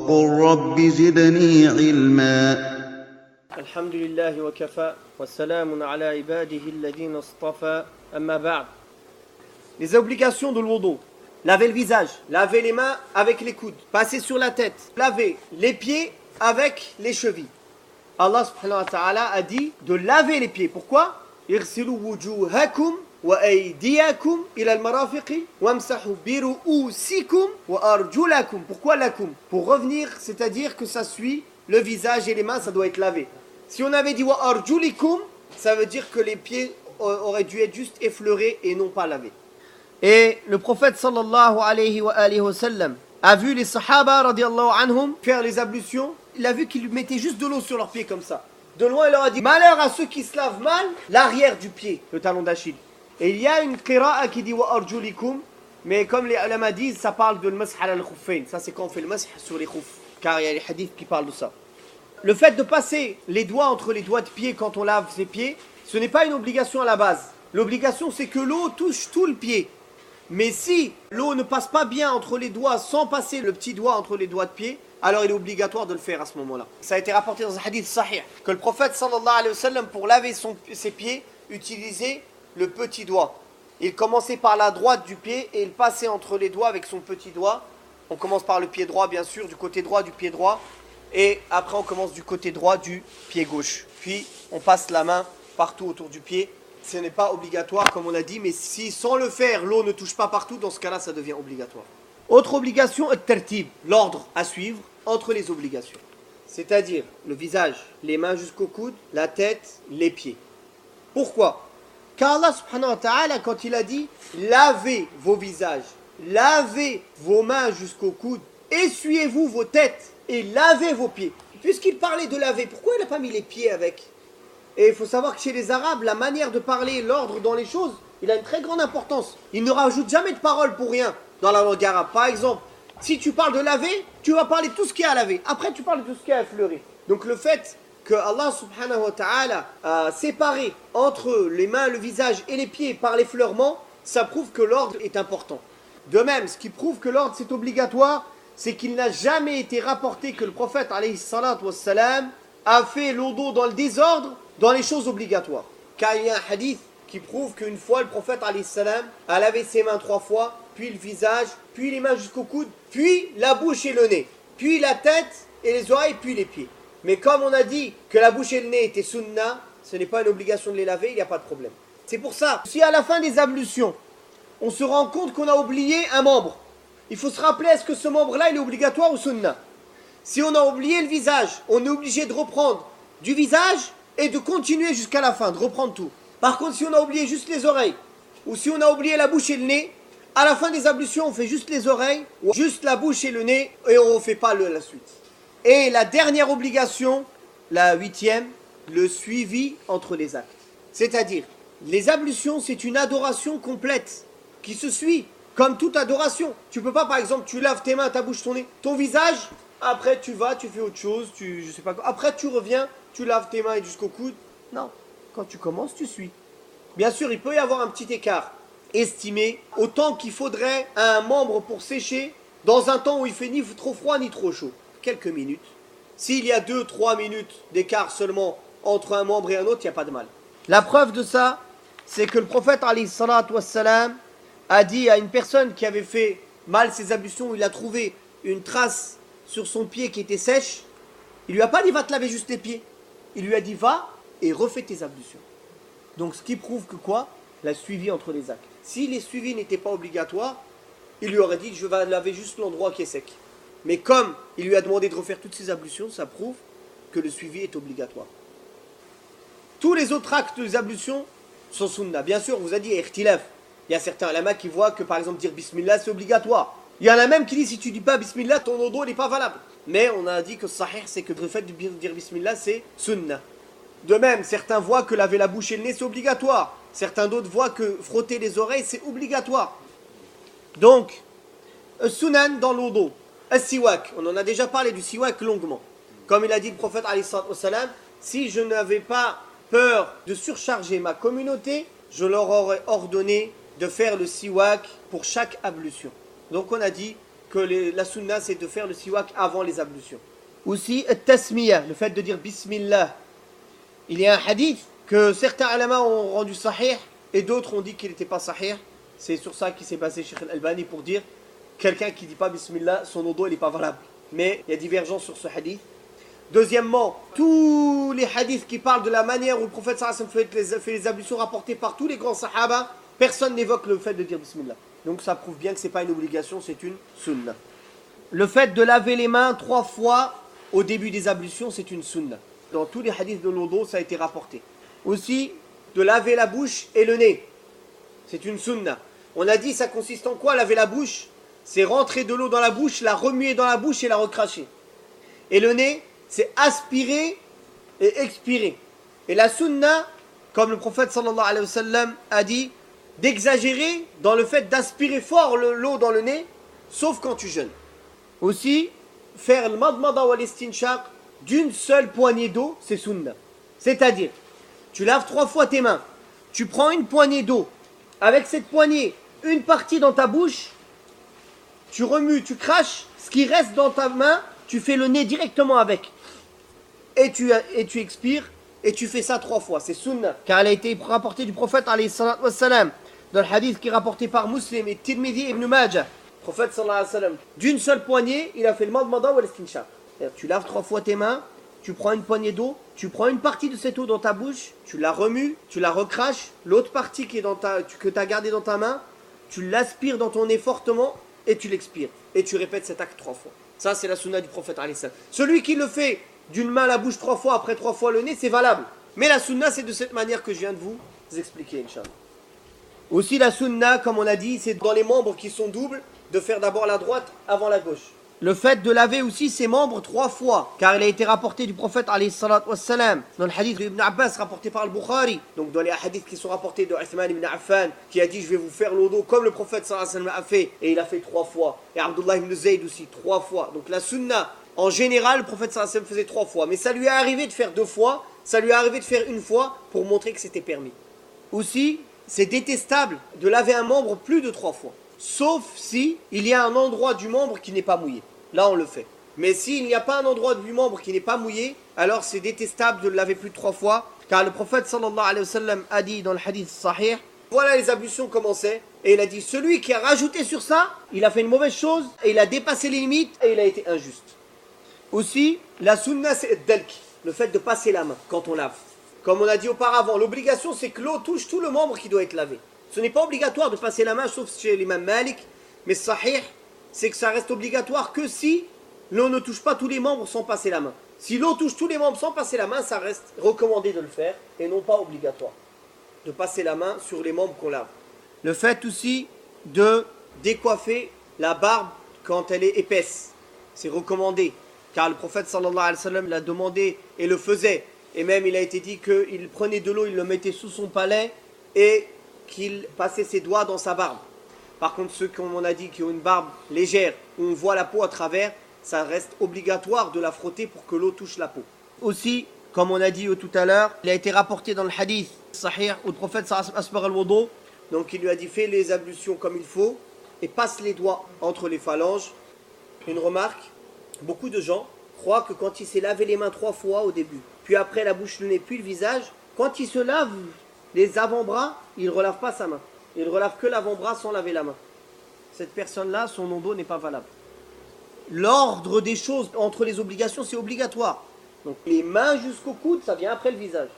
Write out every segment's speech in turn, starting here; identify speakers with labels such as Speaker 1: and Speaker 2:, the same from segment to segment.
Speaker 1: وقل رب زدني علما.
Speaker 2: الحمد لله وكفى والسلام على عباده الذين اصطفى أما بعد. Les obligations de l'wudu: laver le visage, laver les mains avec les coudes, passer sur la tête, laver les pieds avec les chevilles. Allah subhanahu wa ta'ala a dit de laver les pieds. Pourquoi? Irsilu wujuhakum wa aydiyakum ila al-marafiqi wamsahu bi ru'usikum wa arjulakum. Pourquoi lakum? Pour revenir, c'est-à-dire que ça suit le visage et les mains, ça doit être lavé. Si on avait dit wa arjulikum, ça veut dire que les pieds auraient dû être juste effleurés et non pas lavés. Et le prophète sallallahu alayhi wa sallam a vu les sahaba radiallahu anhum faire les ablutions. Il a vu qu'ils mettaient juste de l'eau sur leurs pieds comme ça. De loin, il leur a dit: malheur à ceux qui se lavent mal l'arrière du pied, le talon d'Achille. Et il y a une qira'a qui dit wa arjulikum, mais comme les ulama disent, ça parle de l'masah al khuffayn. Ça, c'est quand on fait le masah sur les khouf, car il y a les hadiths qui parlent de ça. Le fait de passer les doigts entre les doigts de pied quand on lave ses pieds, ce n'est pas une obligation à la base. L'obligation, c'est que l'eau touche tout le pied. Mais si l'eau ne passe pas bien entre les doigts sans passer le petit doigt entre les doigts de pied, alors il est obligatoire de le faire à ce moment-là. Ça a été rapporté dans un hadith sahih que le prophète sallallahu alayhi wa sallam, pour laver ses pieds, utilisait le petit doigt. Il commençait par la droite du pied et il passait entre les doigts avec son petit doigt. On commence par le pied droit, bien sûr, du côté droit du pied droit. Et après on commence du côté droit du pied gauche. Puis on passe la main partout autour du pied. Ce n'est pas obligatoire comme on a dit, mais si sans le faire l'eau ne touche pas partout, dans ce cas là ça devient obligatoire. Autre obligation, at-tartib, l'ordre à suivre entre les obligations. C'est-à-dire le visage, les mains jusqu'au coude, la tête, les pieds. Pourquoi? Car Allah subhanahu wa ta'ala, quand il a dit lavez vos visages, lavez vos mains jusqu'au coude, essuyez-vous vos têtes et lavez vos pieds. Puisqu'il parlait de laver, pourquoi il n'a pas mis les pieds avec? Et il faut savoir que chez les Arabes, la manière de parler, l'ordre dans les choses, il a une très grande importance. Ils ne rajoutent jamais de paroles pour rien dans la langue arabe. Par exemple, si tu parles de laver, tu vas parler de tout ce qui est à laver. Après, tu parles de tout ce qui est à effleurer. Donc le fait que Allah subhanahu wa ta'ala a séparé entre les mains, le visage et les pieds par l'effleurement, ça prouve que l'ordre est important. De même, ce qui prouve que l'ordre c'est obligatoire, c'est qu'il n'a jamais été rapporté que le prophète alayhi salatu wassalam a fait l'odo dans le désordre dans les choses obligatoires. Car il y a un hadith qui prouve qu'une fois le prophète alayhi salam a lavé ses mains 3 fois, puis le visage, puis les mains jusqu'au coude, puis la bouche et le nez, puis la tête et les oreilles, puis les pieds. Mais comme on a dit que la bouche et le nez étaient sunna, ce n'est pas une obligation de les laver, il n'y a pas de problème. C'est pour ça, si à la fin des ablutions, on se rend compte qu'on a oublié un membre, il faut se rappeler, est-ce que ce membre-là il est obligatoire ou sunna? Si on a oublié le visage, on est obligé de reprendre du visage et de continuer jusqu'à la fin, de reprendre tout. Par contre, si on a oublié juste les oreilles, ou si on a oublié la bouche et le nez, à la fin des ablutions, on fait juste les oreilles, ou juste la bouche et le nez, et on ne fait pas la suite. Et la dernière obligation, la 8e, le suivi entre les actes. C'est-à-dire, les ablutions, c'est une adoration complète, qui se suit, comme toute adoration. Tu peux pas, par exemple, tu laves tes mains, ta bouche, ton nez, ton visage, après tu vas, tu fais autre chose, je sais pas quoi. Après tu reviens, tu laves tes mains jusqu'au coude. Non, quand tu commences, tu suis. Bien sûr, il peut y avoir un petit écart estimé au temps qu'il faudrait à un membre pour sécher dans un temps où il fait ni trop froid ni trop chaud. Quelques minutes. S'il y a 2-3 minutes d'écart seulement entre un membre et un autre, il n'y a pas de mal. La preuve de ça, c'est que le prophète alayhi salatu wassalam a dit à une personne qui avait fait mal ses ablutions, il a trouvé une trace sur son pied qui était sèche, il lui a pas dit va te laver juste les pieds. Il lui a dit va et refais tes ablutions. Donc ce qui prouve que quoi? La suivi entre les actes. Si les suivis n'étaient pas obligatoires, il lui aurait dit je vais laver juste l'endroit qui est sec. Mais comme il lui a demandé de refaire toutes ses ablutions, ça prouve que le suivi est obligatoire. Tous les autres actes des ablutions sont sunna. Bien sûr, on vous a dit ikhtilaf. Il y a certains ulama qui voient que par exemple dire bismillah c'est obligatoire. Il y en a même qui disent si tu dis pas bismillah, ton odo n'est pas valable. Mais on a dit que sahih, c'est que le fait de dire bismillah, c'est sunnah. De même, certains voient que laver la bouche et le nez, c'est obligatoire. Certains d'autres voient que frotter les oreilles, c'est obligatoire. Donc, sunan dans l'odo, siwak, on en a déjà parlé du siwak longuement. Comme il a dit le prophète alayhi salatu wassalam, si je n'avais pas peur de surcharger ma communauté, je leur aurais ordonné de faire le siwak pour chaque ablution. Donc on a dit que la sunna c'est de faire le siwak avant les ablutions. Aussi, at-tasmiya, le fait de dire bismillah. Il y a un hadith que certains ulama ont rendu sahih et d'autres ont dit qu'il n'était pas sahih. C'est sur ça qu'il s'est basé Cheikh Al-Albani pour dire quelqu'un qui ne dit pas bismillah, son odo il n'est pas valable. Mais il y a divergence sur ce hadith. Deuxièmement, tous les hadiths qui parlent de la manière où le prophète sallallahu alayhi wa sallam fait les ablutions rapportées par tous les grands sahaba, personne n'évoque le fait de dire bismillah. Donc ça prouve bien que ce n'est pas une obligation, c'est une sunna. Le fait de laver les mains 3 fois au début des ablutions, c'est une sunna. Dans tous les hadiths de l'odo, ça a été rapporté. Aussi, de laver la bouche et le nez. C'est une sunna. On a dit, ça consiste en quoi laver la bouche? C'est rentrer de l'eau dans la bouche, la remuer dans la bouche et la recracher. Et le nez, c'est aspirer et expirer. Et la sunna, comme le prophète sallallahu alayhi wa sallam a dit, d'exagérer dans le fait d'aspirer fort l'eau dans le nez, sauf quand tu jeûnes. Aussi, faire le madmada wal istinshaq d'une seule poignée d'eau, c'est sunna. C'est-à-dire, tu laves 3 fois tes mains, tu prends une poignée d'eau, avec cette poignée, une partie dans ta bouche, tu remues, tu craches, ce qui reste dans ta main, tu fais le nez directement avec. Et tu expires, et tu fais ça 3 fois, c'est sunna. Car elle a été rapportée du prophète alayhi salatu wassalam, dans le hadith qui est rapporté par Muslim et Tirmidhi ibn Majah. Le prophète sallallahu alayhi wa sallam, d'une seule poignée, il a fait le madmada wal istinshaq. Tu laves 3 fois tes mains, tu prends une poignée d'eau, tu prends une partie de cette eau dans ta bouche, tu la remues, tu la recraches, l'autre partie qui est que tu as gardée dans ta main, tu l'aspires dans ton nez fortement et tu l'expires. Et tu répètes cet acte 3 fois. Ça, c'est la sunna du prophète alayhi salam. Celui qui le fait d'une main la bouche 3 fois, après 3 fois le nez, c'est valable. Mais la sunna, c'est de cette manière que je viens de vous expliquer, Inch'Allah. Aussi, la sunna, comme on a dit, c'est dans les membres qui sont doubles, de faire d'abord la droite avant la gauche. Le fait de laver aussi ses membres 3 fois, car il a été rapporté du prophète alayhi salatu wassalam, dans le hadith d'Ibn Abbas rapporté par le Bukhari, donc dans les hadiths qui sont rapportés de Uthman ibn Affan, qui a dit je vais vous faire l'odo comme le prophète sallallahu alayhi wa sallam a fait, et il a fait 3 fois, et Abdullah ibn Zayd aussi 3 fois. Donc la sunna, en général, le prophète sallallahu alayhi wa sallam faisait 3 fois, mais ça lui est arrivé de faire 2 fois, ça lui est arrivé de faire 1 fois pour montrer que c'était permis. Aussi, c'est détestable de laver un membre plus de 3 fois. Sauf si il y a un endroit du membre qui n'est pas mouillé. Là, on le fait. Mais s'il n'y a pas un endroit du membre qui n'est pas mouillé, alors c'est détestable de le laver plus de 3 fois. Car le prophète sallallahu alayhi wa sallam a dit dans le hadith sahih, voilà les ablutions commençaient. Et il a dit, celui qui a rajouté sur ça, il a fait une mauvaise chose, et il a dépassé les limites, et il a été injuste. Aussi, la sunna c'est delk, le fait de passer la main quand on lave. Comme on a dit auparavant, l'obligation c'est que l'eau touche tout le membre qui doit être lavé. Ce n'est pas obligatoire de passer la main, sauf chez l'imam Malik, mais sahih, c'est que ça reste obligatoire que si l'eau ne touche pas tous les membres sans passer la main. Si l'eau touche tous les membres sans passer la main, ça reste recommandé de le faire et non pas obligatoire de passer la main sur les membres qu'on lave. Le fait aussi de décoiffer la barbe quand elle est épaisse, c'est recommandé, car le prophète sallallahu alayhi wa sallam l'a demandé et le faisait. Et même il a été dit qu'il prenait de l'eau, il le mettait sous son palais et qu'il passait ses doigts dans sa barbe. Par contre, ceux, comme on a dit, qui ont une barbe légère, où on voit la peau à travers, ça reste obligatoire de la frotter pour que l'eau touche la peau. Aussi, comme on a dit tout à l'heure, il a été rapporté dans le hadith sahih où le prophète asbar al-wudu, donc il lui a dit fais les ablutions comme il faut et passe les doigts entre les phalanges. Une remarque, beaucoup de gens croient que quand il s'est lavé les mains 3 fois au début, puis après la bouche, le nez, puis le visage, quand il se lave les avant-bras, il ne relave pas sa main. Il ne relave que l'avant-bras sans laver la main. Cette personne-là, son odo n'est pas valable. L'ordre des choses entre les obligations, c'est obligatoire. Donc les mains jusqu'au coude, ça vient après le visage.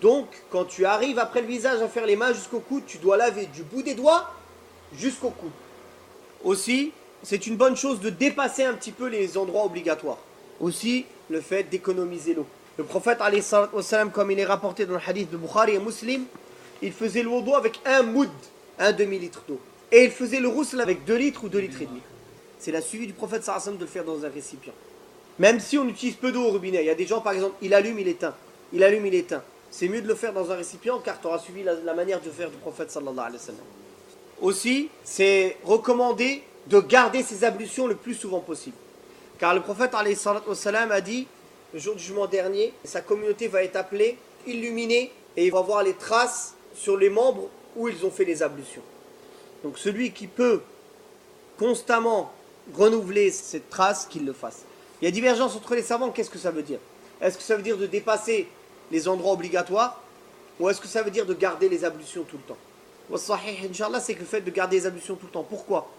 Speaker 2: Donc quand tu arrives après le visage à faire les mains jusqu'au coude, tu dois laver du bout des doigts jusqu'au coude. Aussi, c'est une bonne chose de dépasser un petit peu les endroits obligatoires. Aussi, le fait d'économiser l'eau. Le prophète, alayhi salatu wassalam, comme il est rapporté dans le hadith de Bukhari et Muslim, il faisait le wudu avec 1 moud, 1 demi-litre d'eau. Et il faisait le ghusl avec 2 litres ou 2 litres et demi. C'est la suivi du prophète sallallahu alayhi wa sallam de le faire dans un récipient. Même si on utilise peu d'eau au robinet, il y a des gens par exemple, il allume, il éteint. Il allume, il éteint. C'est mieux de le faire dans un récipient car tu auras suivi la manière de faire du prophète sallallahu alayhi wa sallam. Aussi, c'est recommandé de garder ses ablutions le plus souvent possible. Car le prophète alayhi wa sallam a dit, le jour du jugement dernier, sa communauté va être appelée, illuminée, et il va voir les traces sur les membres où ils ont fait les ablutions. Donc celui qui peut constamment renouveler cette trace, qu'il le fasse. Il y a divergence entre les savants, qu'est-ce que ça veut dire? Est-ce que ça veut dire de dépasser les endroits obligatoires ou est-ce que ça veut dire de garder les ablutions tout le temps? Wa sahih, Inch'Allah, c'est que le fait de garder les ablutions tout le temps. Pourquoi?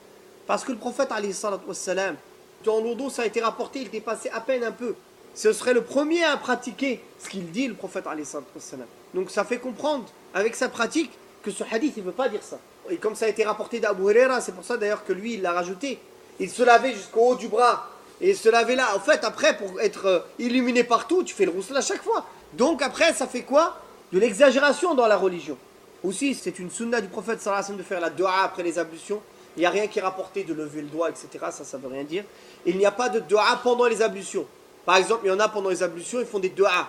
Speaker 2: Parce que le prophète, alayhi salatu wassalam, dans l'odo, ça a été rapporté, il dépassait à peine un peu. Ce serait le premier à pratiquer ce qu'il dit, le prophète, alayhi salatu wassalam. Donc ça fait comprendre, avec sa pratique, que ce hadith, il ne veut pas dire ça. Et comme ça a été rapporté d'Abu Huraira, c'est pour ça d'ailleurs que lui, il l'a rajouté. Il se lavait jusqu'au haut du bras. Et il se lavait là. En fait, après, pour être illuminé partout, tu fais le roussel à chaque fois. Donc après, ça fait quoi? De l'exagération dans la religion. Aussi, c'est une sunna du prophète sallallahu alayhi wa sallam de faire la dua après les ablutions. Il n'y a rien qui est rapporté de lever le doigt, etc. Ça ne veut rien dire. Il n'y a pas de dua pendant les ablutions. Par exemple, il y en a pendant les ablutions, ils font des duas.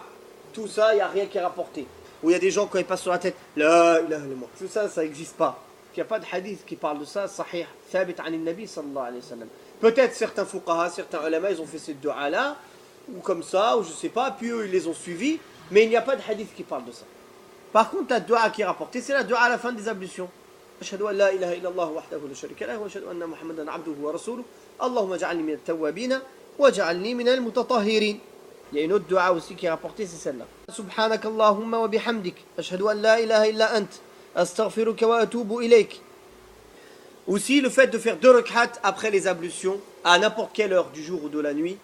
Speaker 2: Tout ça, il n'y a rien qui est rapporté. Ou il y a des gens, quand ils passent sur la tête, la ilaha illallah. Tout ça, ça n'existe pas. Il n'y a pas de hadith qui parle de ça, sahih, thabit an nabi sallallahu alayhi wa sallam. Peut-être certains fuqaha, certains ulama, ils ont fait ces dua-là, ou comme ça, ou je ne sais pas, puis eux, ils les ont suivis, mais il n'y a pas de hadith qui parle de ça. Par contre, la dua qui est rapportée, c'est la dua à la fin des ablutions. أشهد أن لا إله إلا الله وحده لا شريك له وأشهد أن محمدا عبده ورسوله اللهم اجعلني من التوابين واجعلني من المتطهرين. Il y a une autre dua aussi qui est rapportée, c'est celle-là. سبحانك اللهم وبحمدك أشهد أن لا إله إلا أنت أستغفرك وأتوب إليك. Aussi, le fait de faire 2 rak'at après les ablutions, à n'importe quelle heure du jour ou de la nuit,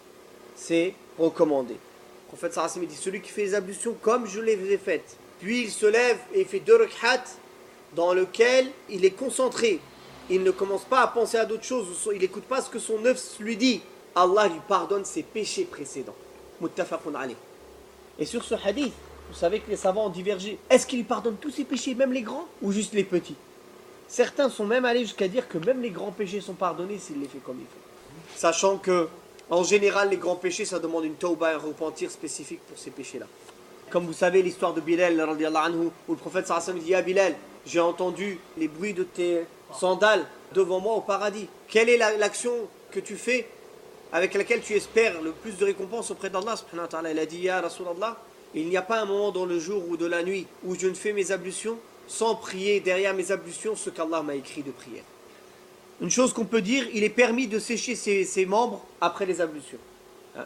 Speaker 2: c'est recommandé. Le prophète sallallahu alayhi wa sallam dit, celui qui fait les ablutions comme je les ai faites, puis il se lève et il fait 2 rak'at dans lequel il est concentré, il ne commence pas à penser à d'autres choses, il n'écoute pas ce que son nefs lui dit, Allah lui pardonne ses péchés précédents. Muttafaqun alayh. Et sur ce hadith, vous savez que les savants ont divergé. Est-ce qu'il lui pardonne tous ses péchés, même les grands, ou juste les petits? Certains sont même allés jusqu'à dire que même les grands péchés sont pardonnés s'il les fait comme il faut. Sachant que, en général, les grands péchés, ça demande une tawbah, un repentir spécifique pour ces péchés-là. Comme vous savez l'histoire de Bilal, radiallahu anhu, où le prophète sallallahu alayhi wa sallam dit, ah Bilal, j'ai entendu les bruits de tes sandales devant moi au paradis. Quelle est l'action que tu fais avec laquelle tu espères le plus de récompense auprès d'Allah subhanahu wa ta'ala? Il a dit, ya Rasulallah, il n'y a pas un moment dans le jour ou de la nuit où je ne fais mes ablutions sans prier derrière mes ablutions ce qu'Allah m'a écrit de prière. Une chose qu'on peut dire, il est permis de sécher ses membres après les ablutions.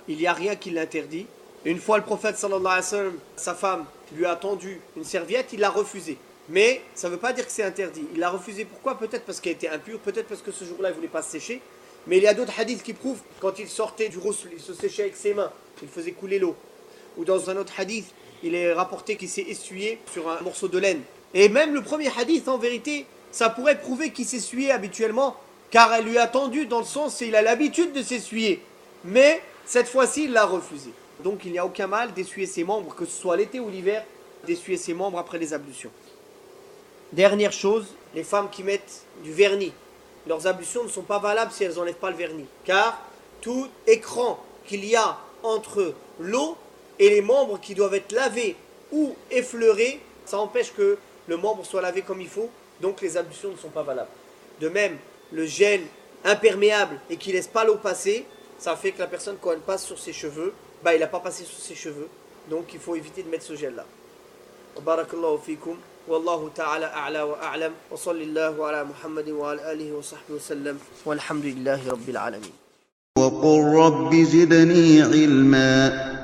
Speaker 2: Il n'y a rien qui l'interdit. Une fois le prophète sallallahu alayhi wa sallam, sa femme lui a tendu une serviette, il l'a refusée. Mais ça ne veut pas dire que c'est interdit. Il l'a refusé pourquoi? Peut-être parce qu'elle était impure, peut-être parce que ce jour-là il ne voulait pas se sécher. Mais il y a d'autres hadiths qui prouvent quand il sortait du ghusl, il se séchait avec ses mains, il faisait couler l'eau. Ou dans un autre hadith, il est rapporté qu'il s'est essuyé sur un morceau de laine. Et même le premier hadith, en vérité, ça pourrait prouver qu'il s'essuyait habituellement, car elle lui a tendu dans le sens il a l'habitude de s'essuyer. Mais cette fois-ci, il l'a refusé. Donc il n'y a aucun mal d'essuyer ses membres, que ce soit l'été ou l'hiver, d'essuyer ses membres après les ablutions. Dernière chose, les femmes qui mettent du vernis. Leurs ablutions ne sont pas valables si elles n'enlèvent pas le vernis. Car tout écran qu'il y a entre l'eau et les membres qui doivent être lavés ou effleurés, ça empêche que le membre soit lavé comme il faut, donc les ablutions ne sont pas valables. De même, le gel imperméable et qui ne laisse pas l'eau passer, ça fait que la personne, quand elle passe sur ses cheveux, il n'a pas passé sur ses cheveux, donc il faut éviter de mettre ce gel-là. Barakallahu fikum. والله تعالى أعلى وأعلم وصلى الله على محمد وعلى آله وصحبه وسلم والحمد لله رب العالمين.
Speaker 1: وقل رب زدني علما.